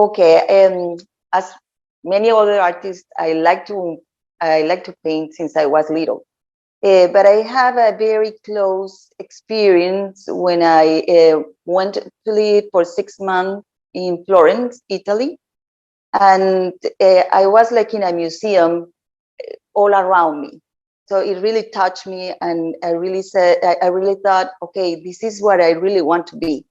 Okay. As many other artists, I like to paint since I was little. But I have a very close experience when I went to live for 6 months in Florence, Italy. And I was like in a museum all around me. So it really touched me. And I really thought, okay, this is what I really want to be.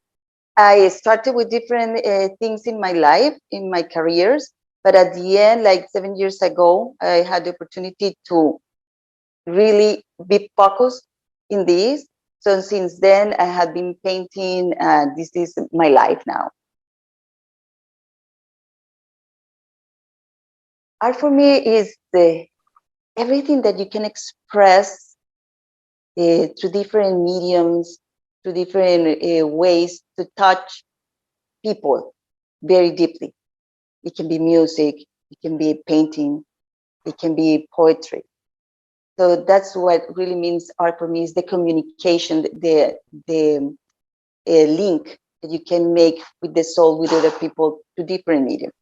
I started with different things in my life, in my careers. But at the end, like 7 years ago, I had the opportunity to really be focused in this. So since then, I have been painting. This is my life now. Art for me is everything that you can express through different mediums, through different ways to touch people very deeply. It can be music, it can be painting, it can be poetry. So that's what really means art for me, is the communication, the link that you can make with the soul, with other people, to different mediums.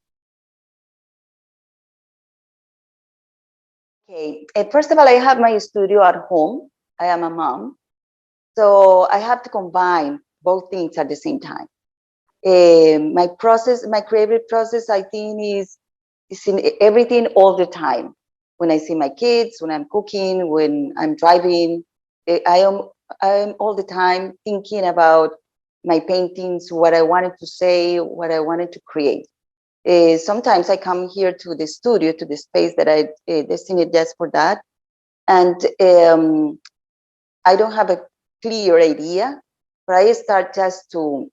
Okay, first of all, I have my studio at home. I am a mom, so I have to combine both things at the same time. My process, my creative process, I think is in everything all the time. When I see my kids, when I'm cooking, when I'm driving, I am all the time thinking about my paintings, what I wanted to say, what I wanted to create. Sometimes I come here to the studio, to the space that I destined just for that, and I don't have a clear idea, but I start just to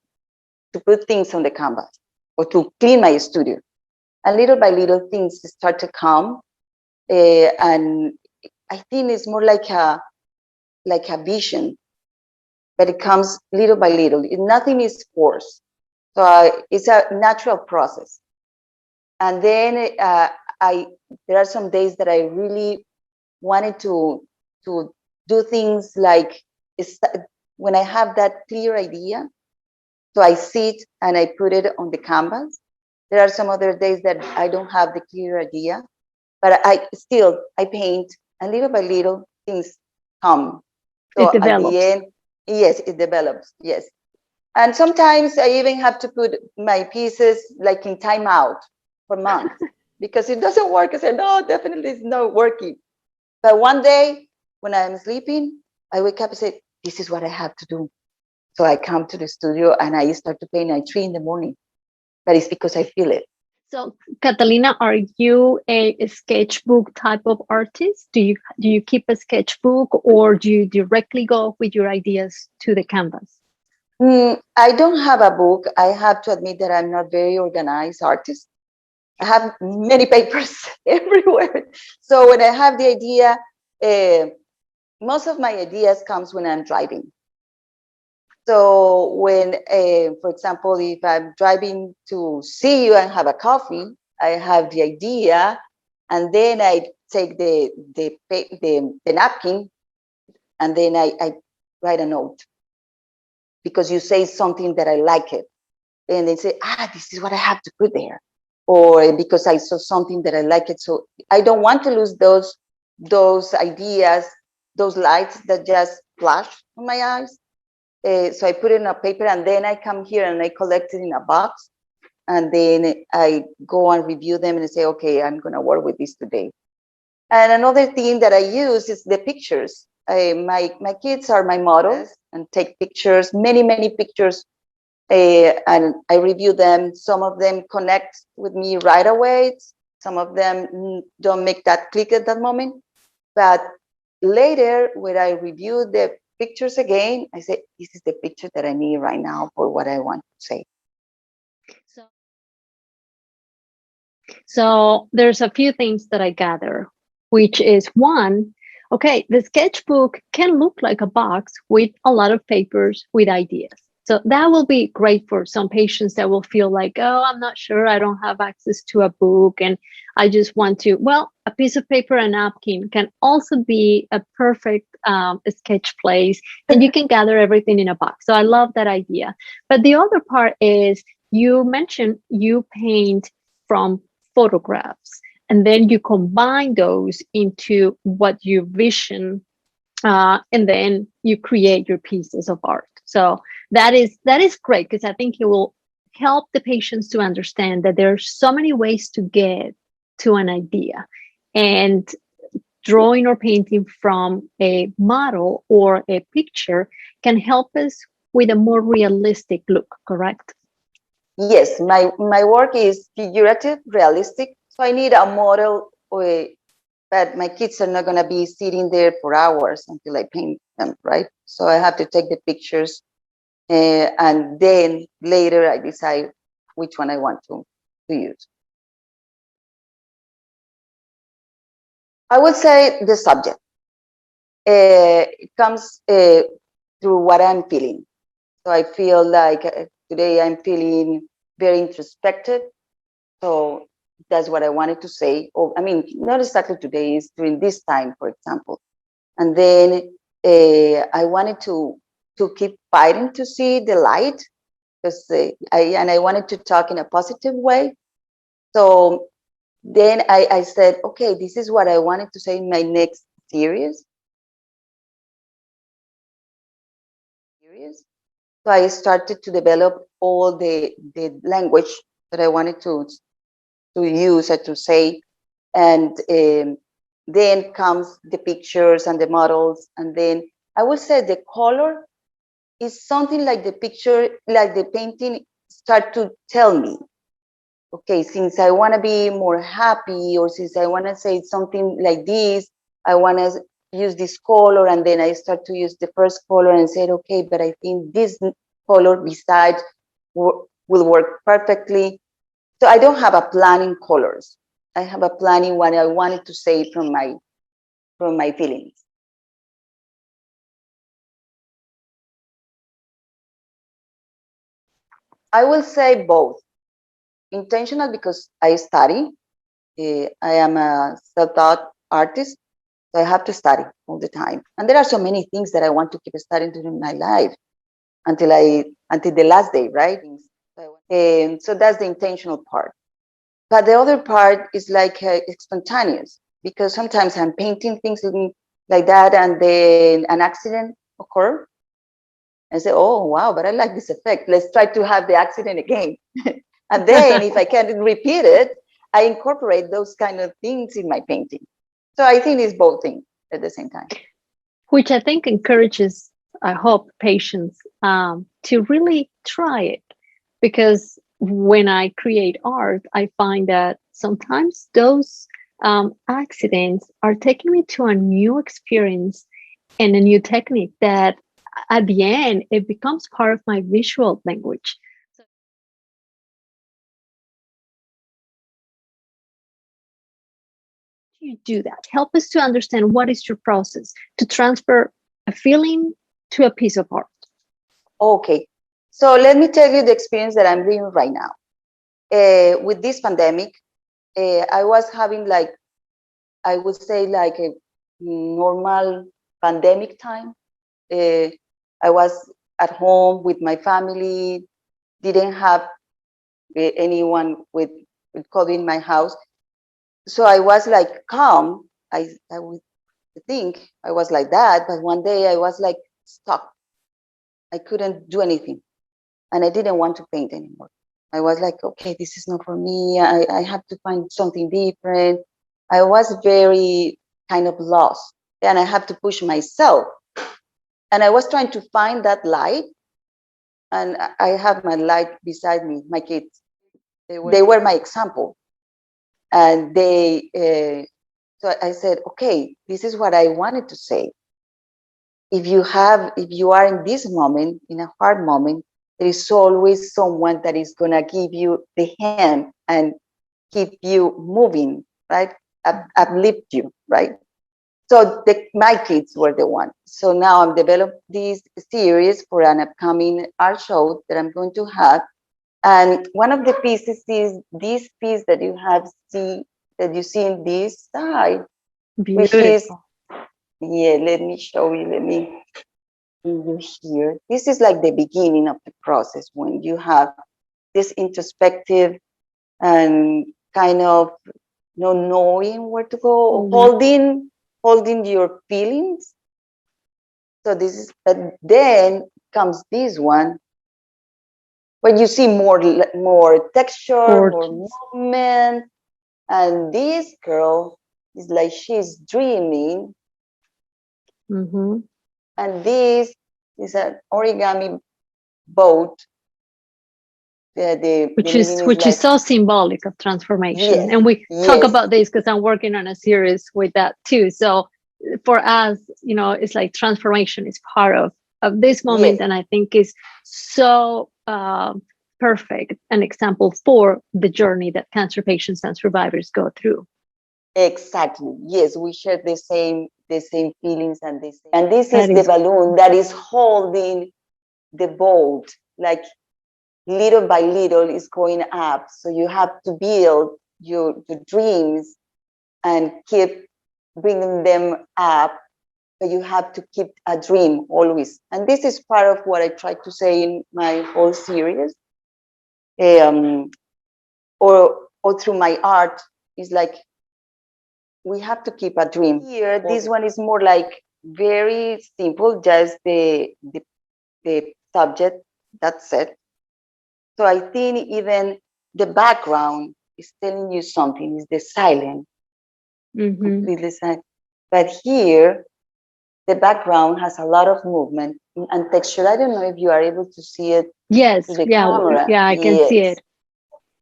put things on the canvas or to clean my studio. And little by little, things start to come, and I think it's more like a vision, but it comes little by little. Nothing is forced, so it's a natural process. And then there are some days that I really wanted to do things like when I have that clear idea. So I sit and I put it on the canvas. There are some other days that I don't have the clear idea, but I paint, and little by little things come. So it develops. At the end, yes, it develops. Yes. And sometimes I even have to put my pieces like in timeout for months because it doesn't work. I said, no, definitely it's not working. But one day when I'm sleeping, I wake up and say, this is what I have to do. So I come to the studio and I start to paint at 3 a.m. But it's because I feel it. So, Catalina, are you a sketchbook type of artist? Do you keep a sketchbook, or do you directly go with your ideas to the canvas? I don't have a book. I have to admit that I'm not very organized artist. I have many papers everywhere. So when I have the idea, most of my ideas comes when I'm driving. So when, for example, if I'm driving to see you and have a coffee, I have the idea, and then I take the napkin, and then I write a note, because you say something that I like it, and they say, this is what I have to put there, or because I saw something that I like it. So I don't want to lose those ideas, those lights that just flash on my eyes. So I put it in a paper, and then I come here and I collect it in a box, and then I go and review them and say, okay, I'm going to work with this today. And another thing that I use is the pictures. My kids are my models and take pictures, many pictures, and I review them. Some of them connect with me right away. Some of them don't make that click at that moment. But later, when I review the pictures again, I say, this is the picture that I need right now for what I want to say. So there's a few things that I gather, which is one, okay, the sketchbook can look like a box with a lot of papers with ideas. So that will be great for some patients that will feel like, oh, I'm not sure, I don't have access to a book, and I just want to, well, a piece of paper and napkin can also be a perfect sketch place, and you can gather everything in a box. So I love that idea. But the other part is you mentioned you paint from photographs, and then you combine those into what you vision, and then you create your pieces of art. So that is great, because I think it will help the patients to understand that there are so many ways to get to an idea, and drawing or painting from a model or a picture can help us with a more realistic look, correct? Yes, my work is figurative, realistic. So I need a model, but my kids are not going to be sitting there for hours until I paint them, right? So I have to take the pictures, and then later I decide which one I want to use. I would say the subject. It comes through what I'm feeling. So I feel like today I'm feeling very introspective. So that's what I wanted to say. Or I mean, not exactly today, is during this time, for example. And then I wanted to keep fighting to see the light, because I wanted to talk in a positive way. So then I said, okay, this is what I wanted to say in my next series. So I started to develop all the language that I wanted to use and to say. And then comes the pictures and the models. And then I would say the color is something like the picture, like the painting start to tell me, okay, since I want to be more happy, or since I want to say something like this, I want to use this color. And then I start to use the first color and said, okay, but I think this color besides will work perfectly. So I don't have a plan in colors. I have a plan in what I wanted to say from my feelings. I will say both. Intentional, because I study. I am a self-taught artist, so I have to study all the time. And there are so many things that I want to keep studying during my life until the last day, right? And so that's the intentional part. But the other part is like spontaneous, because sometimes I'm painting things like that, and then an accident occur. I say, oh wow, but I like this effect. Let's try to have the accident again. And then if I can repeat it, I incorporate those kind of things in my painting. So I think it's both things at the same time. Which I think encourages, I hope, patients to really try it. Because when I create art, I find that sometimes those accidents are taking me to a new experience and a new technique that at the end it becomes part of my visual language. So you do that? Help us to understand what is your process to transfer a feeling to a piece of art. Okay, so let me tell you the experience that I'm living right now. With this pandemic, I was having, like, I would say, like a normal pandemic time. I was at home with my family, didn't have anyone with COVID in my house. So I was like calm. I would think I was like that, but one day I was like stuck. I couldn't do anything, and I didn't want to paint anymore. I was like, okay, this is not for me. I have to find something different. I was very kind of lost, and I have to push myself. And I was trying to find that light, and I have my light beside me, my kids. They were my example. And so I said, okay, this is what I wanted to say. If you are in this moment, in a hard moment, there is always someone that is going to give you the hand and keep you moving, right? Uplift you, right? So my kids were the one. So now I'm developing this series for an upcoming art show that I'm going to have. And one of the pieces is this piece that you see in this side, which is, Beautiful. yeah, let me show you. Let me you here. This is like the beginning of the process when you have this introspective and kind of not knowing where to go, holding your feelings. So this is, but then comes this one, when you see more texture, Gorgeous. more movement, and this girl is like she's dreaming. Mm-hmm. And this is an origami boat. The Which meaning is like, so symbolic of transformation. yes, And we talk yes, about this because I'm working on a series with that too. So for us, you know, it's like transformation is part of this moment, yes, and I think is so perfect an example for the journey that cancer patients and survivors go through. exactly. Yes, we share the same feelings and the same. And this is That the is balloon that is holding the boat, like little by little is going up. So you have to build your dreams and keep bringing them up. But you have to keep a dream always. And this is part of what I try to say in my whole series. Or through my art, is like we have to keep a dream. Here, this one is more like very simple, just the subject, that's it. So I think even the background is telling you something, is the silent, completely silent. But here, the background has a lot of movement and texture. I don't know if you are able to see it yes, through the yeah, camera. yeah, I can see Yes. it.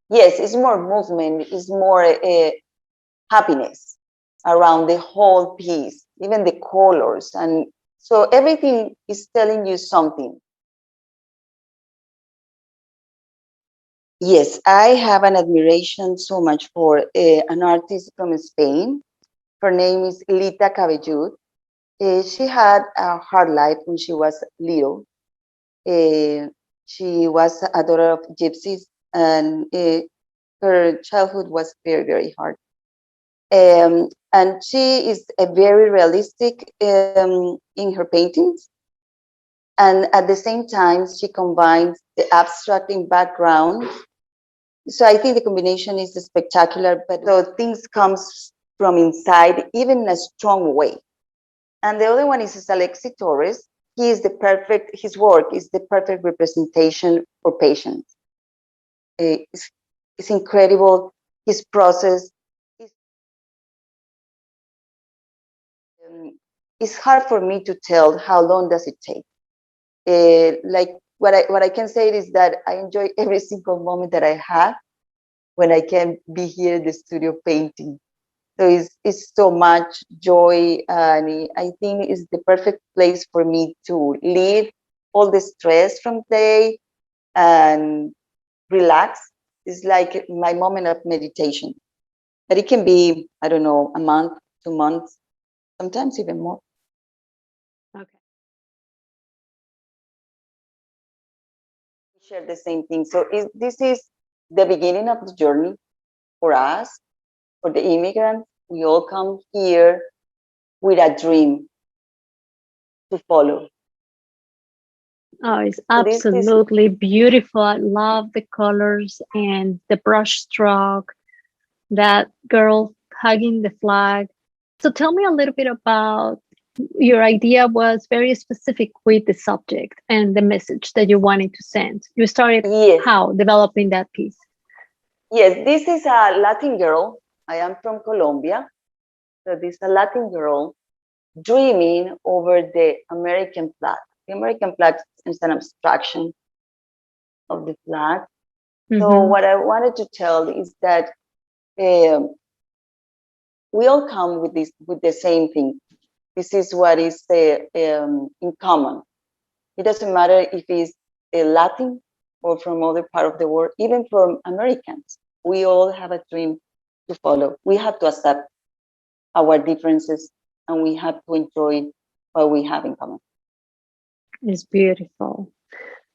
Yes, it's more movement, it's more happiness around the whole piece, even the colors. And so everything is telling you something. Yes, I have an admiration so much for an artist from Spain. Her name is Elita Cavajou. She had a hard life when she was little. She was a daughter of gypsies, and her childhood was very, very hard. And she is a very realistic in her paintings. And at the same time, she combines the abstract in background. So I think the combination is spectacular, but so things comes from inside, even in a strong way. And the other one is Alexi Torres. His work is the perfect representation for patients. It's incredible. His process is, it's hard for me to tell how long does it take. Like what I can say is that I enjoy every single moment that I have when I can be here in the studio painting. So it's so much joy, and I think it's the perfect place for me to leave all the stress from the day and relax. It's like my moment of meditation. But it can be, I don't know, a month, 2 months, sometimes even more. Okay. We share the same thing. So this is the beginning of the journey for us, for the immigrants. We all come here with a dream to follow. Oh, it's So this is, absolutely beautiful. I love the colors and the brush stroke, that girl hugging the flag. So tell me a little bit about your idea was very specific with the subject and the message that you wanted to send. You started yes, how developing that piece? yes, this is a Latin girl. I am from Colombia. So this is a Latin girl dreaming over the American flag. The American flag is an abstraction of the flag. So Mm-hmm. what I wanted to tell is that um, we all come with the same thing. This is what is in common. It doesn't matter if it's Latin or from other part of the world, even from Americans. We all have a dream to follow. We have to accept our differences, and we have to enjoy what we have in common. It's beautiful.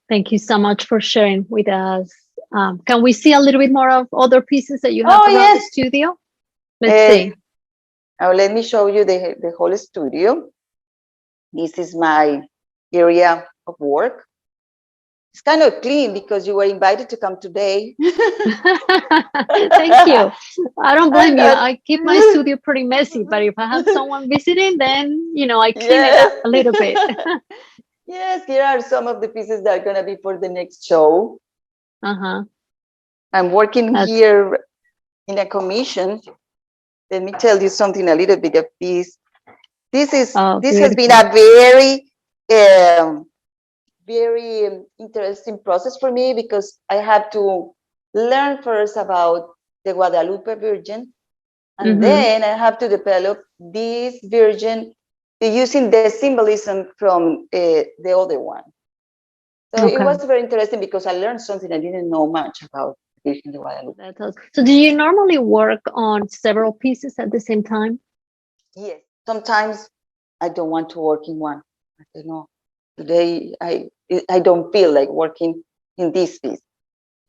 Thank you so much for sharing with us. Can we see a little bit more of other pieces that you have Oh around the yes. studio? Let's Uh, see. Now let me show you the whole studio. This is my area of work. It's kind of clean because you were invited to come today. Thank you. I don't blame you. I keep my studio pretty messy, but if I have someone visiting, then, I clean it up Yes. a little bit. Yes, here are some of the pieces that are going to be for the next show. Uh-huh. I'm working here in a commission. Let me tell you something a little bit of this. This has been a very interesting process for me because I have to learn first about the Guadalupe Virgin, and then I have to develop this Virgin using the symbolism from the other one. So it was very interesting because I learned something I didn't know much about Virgin de Guadalupe. So do you normally work on several pieces at the same time? Yes. Sometimes I don't want to work in one. I don't know. Today I don't feel like working in this piece.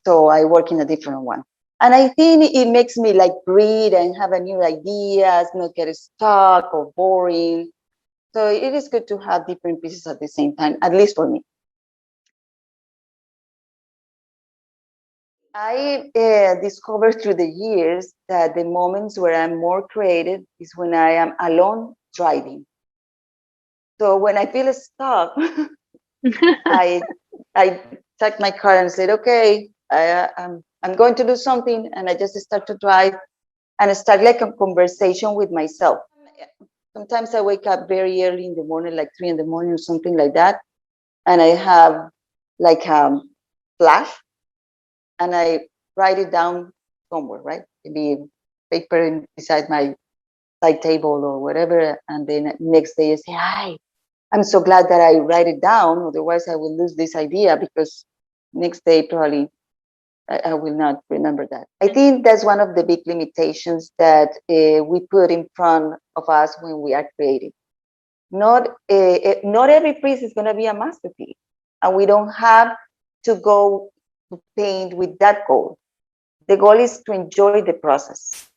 So I work in a different one. And I think it makes me like breathe and have a new ideas, not get stuck or boring. So it is good to have different pieces at the same time, at least for me. I discovered through the years that the moments where I'm more creative is when I am alone driving. So when I feel stuck, I took my car and said, okay, I'm going to do something, and I just start to drive and start like a conversation with myself. Sometimes I wake up very early in the morning, like 3 in the morning or something like that, and I have like a flash, and I write it down somewhere, right? Maybe paper beside my side table or whatever, and then next day I say, hi. I'm so glad that I write it down. Otherwise, I will lose this idea because next day probably I will not remember that. I think that's one of the big limitations that we put in front of us when we are creating. Not every piece is going to be a masterpiece, and we don't have to go to paint with that goal. The goal is to enjoy the process.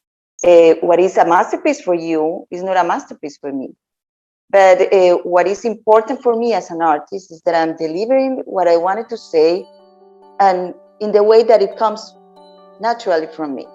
What is a masterpiece for you is not a masterpiece for me. But what is important for me as an artist is that I'm delivering what I wanted to say and in the way that it comes naturally from me.